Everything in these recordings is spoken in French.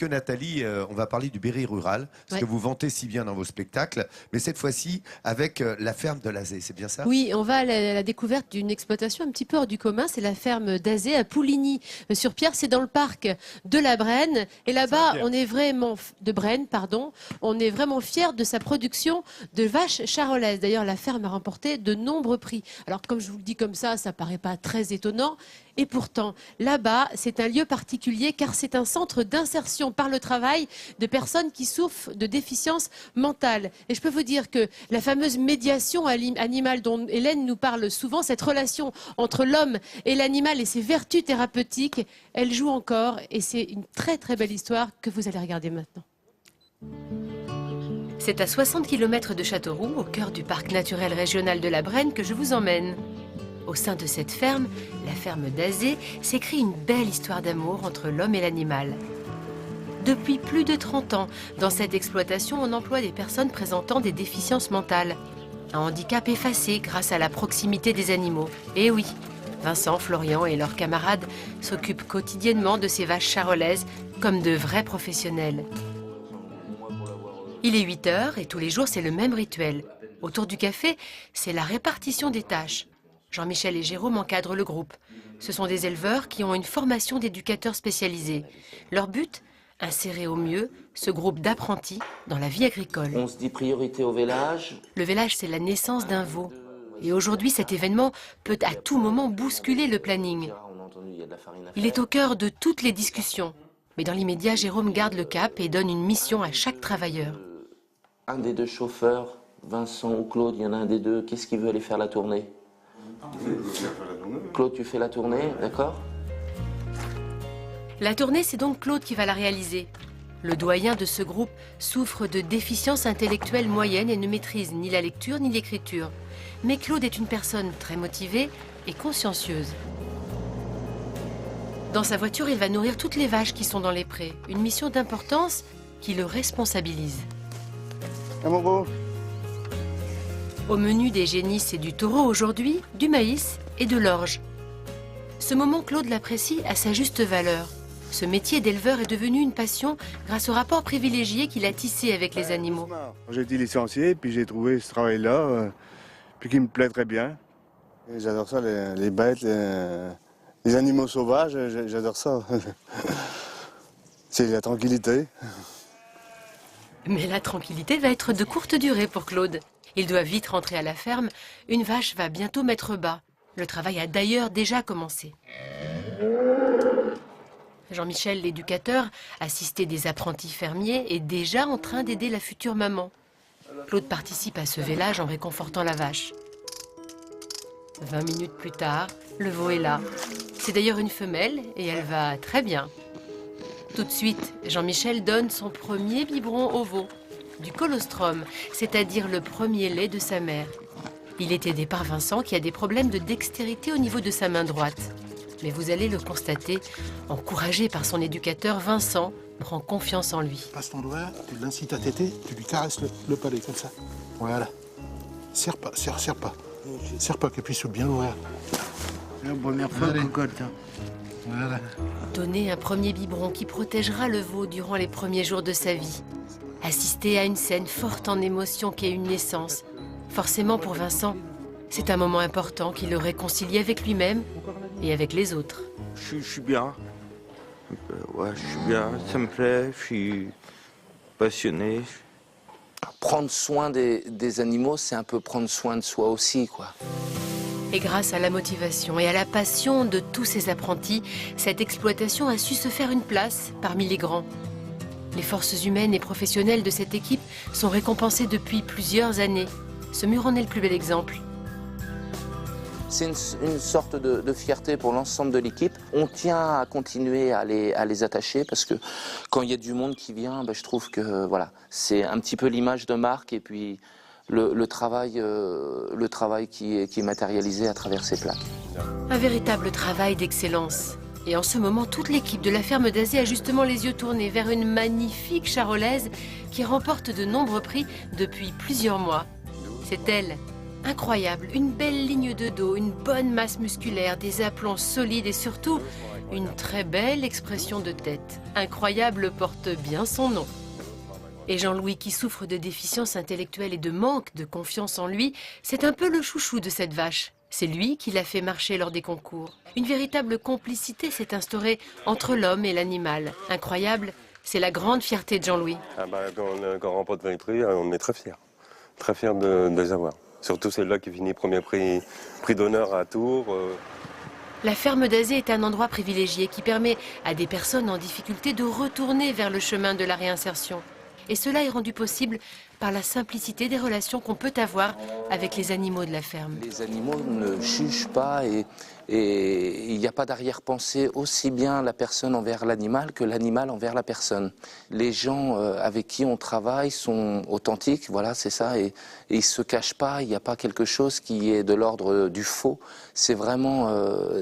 Que Nathalie, on va parler du Berry rural, ce que vous vantez si bien dans vos spectacles, mais cette fois-ci avec la ferme de l'Azé, c'est bien ça? Oui, on va à la découverte d'une exploitation un petit peu hors du commun, c'est la ferme d'Azé à Pouligny-sur-Pierre, c'est dans le parc de la Brenne, et là-bas on est vraiment, de Brenne, pardon, on est vraiment fiers de sa production de vaches charolaises. D'ailleurs la ferme a remporté de nombreux prix. Alors comme je vous le dis comme ça paraît pas très étonnant, et pourtant là-bas c'est un lieu particulier car c'est un centre d'insertion par le travail de personnes qui souffrent de déficience mentale. Et je peux vous dire que la fameuse médiation animale dont Hélène nous parle souvent, cette relation entre l'homme et l'animal et ses vertus thérapeutiques, elle joue encore et c'est une très très belle histoire que vous allez regarder maintenant. C'est à 60 km de Châteauroux, au cœur du parc naturel régional de la Brenne, que je vous emmène. Au sein de cette ferme, la ferme d'Azé, s'écrit une belle histoire d'amour entre l'homme et l'animal. Depuis plus de 30 ans, dans cette exploitation, on emploie des personnes présentant des déficiences mentales. Un handicap effacé grâce à la proximité des animaux. Et oui, Vincent, Florian et leurs camarades s'occupent quotidiennement de ces vaches charolaises comme de vrais professionnels. Il est 8 h et tous les jours c'est le même rituel. Autour du café, c'est la répartition des tâches. Jean-Michel et Jérôme encadrent le groupe. Ce sont des éleveurs qui ont une formation d'éducateurs spécialisés. Leur but ? Insérer au mieux ce groupe d'apprentis dans la vie agricole. On se dit priorité au vélage. Le vélage, c'est la naissance d'un veau. Et aujourd'hui, cet événement peut à tout moment bousculer le planning. Il est au cœur de toutes les discussions. Mais dans l'immédiat, Jérôme garde le cap et donne une mission à chaque travailleur. Un des deux chauffeurs, Vincent ou Claude, il y en a un des deux, qu'est-ce qu'il veut aller faire la tournée? Claude, tu fais la tournée, d'accord? La tournée, c'est donc Claude qui va la réaliser. Le doyen de ce groupe souffre de déficience intellectuelle moyenne et ne maîtrise ni la lecture ni l'écriture. Mais Claude est une personne très motivée et consciencieuse. Dans sa voiture, il va nourrir toutes les vaches qui sont dans les prés. Une mission d'importance qui le responsabilise. Au menu des génisses et du taureau aujourd'hui, du maïs et de l'orge. Ce moment, Claude l'apprécie à sa juste valeur. Ce métier d'éleveur est devenu une passion grâce au rapport privilégié qu'il a tissé avec les animaux. J'ai été licencié, puis j'ai trouvé ce travail-là, puis qui me plaît très bien. J'adore ça, les bêtes, les animaux sauvages, j'adore ça. C'est la tranquillité. Mais la tranquillité va être de courte durée pour Claude. Il doit vite rentrer à la ferme. Une vache va bientôt mettre bas. Le travail a d'ailleurs déjà commencé. Jean-Michel, l'éducateur, assisté des apprentis fermiers, est déjà en train d'aider la future maman. Claude participe à ce vélage en réconfortant la vache. 20 minutes plus tard, le veau est là. C'est d'ailleurs une femelle et elle va très bien. Tout de suite, Jean-Michel donne son premier biberon au veau, du colostrum, c'est-à-dire le premier lait de sa mère. Il est aidé par Vincent qui a des problèmes de dextérité au niveau de sa main droite. Mais vous allez le constater, encouragé par son éducateur, Vincent prend confiance en lui. Passe ton doigt, tu l'incites à téter, tu lui caresses le palais comme ça. Voilà. Serre pas, serre pas. Serre pas, que puisse bien l'ouvrir. La première fois cocotte. Voilà. Donner un premier biberon qui protégera le veau durant les premiers jours de sa vie. Assister à une scène forte en émotion qui est une naissance. Forcément pour Vincent, c'est un moment important qui le réconcilie avec lui-même et avec les autres. Je suis bien. Ouais, je suis bien, ça me plaît, je suis passionné. Prendre soin des animaux, c'est un peu prendre soin de soi aussi, quoi. Et grâce à la motivation et à la passion de tous ces apprentis, cette exploitation a su se faire une place parmi les grands. Les forces humaines et professionnelles de cette équipe sont récompensées depuis plusieurs années. Ce mur en est le plus bel exemple. C'est une sorte de fierté pour l'ensemble de l'équipe. On tient à continuer à les attacher parce que quand il y a du monde qui vient, je trouve que voilà, c'est un petit peu l'image de marque et puis le travail qui est matérialisé à travers ces plaques. Un véritable travail d'excellence. Et en ce moment, toute l'équipe de la ferme d'Azé a justement les yeux tournés vers une magnifique charolaise qui remporte de nombreux prix depuis plusieurs mois. C'est elle. Incroyable, une belle ligne de dos, une bonne masse musculaire, des aplombs solides et surtout Une très belle expression de tête. Incroyable porte bien son nom. Et Jean-Louis, qui souffre de déficience intellectuelle et de manque de confiance en lui, c'est un peu le chouchou de cette vache. C'est lui qui l'a fait marcher lors des concours. Une véritable complicité s'est instaurée entre l'homme et l'animal. Incroyable, c'est la grande fierté de Jean-Louis. Quand on remporte les prix, on est très fiers. Très fiers de les avoir. Surtout celle-là qui finit premier prix d'honneur à Tours. La ferme d'Azé est un endroit privilégié qui permet à des personnes en difficulté de retourner vers le chemin de la réinsertion. Et cela est rendu possible par la simplicité des relations qu'on peut avoir avec les animaux de la ferme. Les animaux ne jugent pas et il n'y a pas d'arrière-pensée aussi bien la personne envers l'animal que l'animal envers la personne. Les gens avec qui on travaille sont authentiques, voilà, c'est ça, et ils ne se cachent pas, il n'y a pas quelque chose qui est de l'ordre du faux. C'est vraiment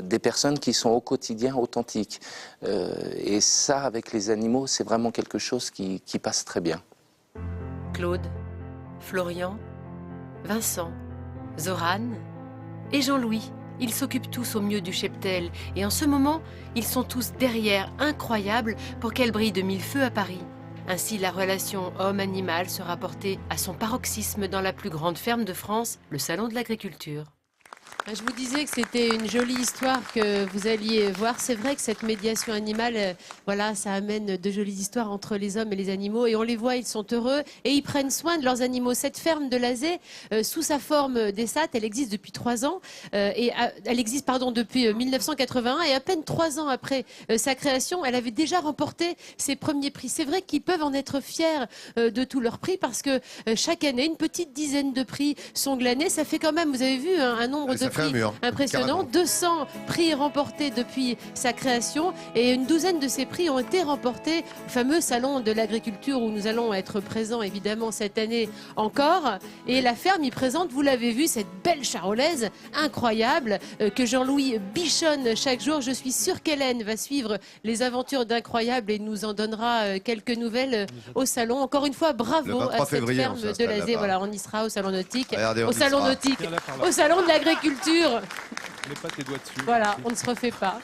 des personnes qui sont au quotidien authentiques. Et ça, avec les animaux, c'est vraiment quelque chose qui passe très bien. Claude, Florian, Vincent, Zoran et Jean-Louis. Ils s'occupent tous au mieux du cheptel et en ce moment, ils sont tous derrière, incroyables, pour qu'elle brille de mille feux à Paris. Ainsi, la relation homme-animal sera portée à son paroxysme dans la plus grande ferme de France, le Salon de l'Agriculture. Je vous disais que c'était une jolie histoire que vous alliez voir. C'est vrai que cette médiation animale, voilà, ça amène de jolies histoires entre les hommes et les animaux. Et on les voit, ils sont heureux et ils prennent soin de leurs animaux. Cette ferme de l'Azé, sous sa forme d'ESAT, elle existe depuis 3 ans. Elle existe depuis 1981. Et à peine 3 ans après sa création, elle avait déjà remporté ses premiers prix. C'est vrai qu'ils peuvent en être fiers de tous leurs prix parce que chaque année, une petite dizaine de prix sont glanés. Ça fait quand même, vous avez vu, un nombre de prix impressionnant. 200 prix remportés depuis sa création et une douzaine de ces prix ont été remportés au fameux salon de l'agriculture où nous allons être présents évidemment cette année encore. Et la ferme y présente, vous l'avez vu, cette belle charolaise incroyable que Jean-Louis bichonne chaque jour. Je suis sûre qu'Hélène va suivre les aventures d'Incroyable et nous en donnera quelques nouvelles au salon. Encore une fois, bravo à cette ferme de l'Azé. Voilà, on y sera au salon nautique, au salon nautique, au salon de l'agriculture. Mets pas tes doigts dessus. Voilà, on ne se refait pas.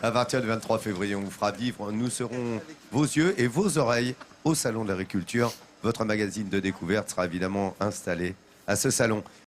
À partir du 23 février, on vous fera vivre. Nous serons vos yeux et vos oreilles au Salon de l'Agriculture. Votre magazine de découverte sera évidemment installé à ce salon.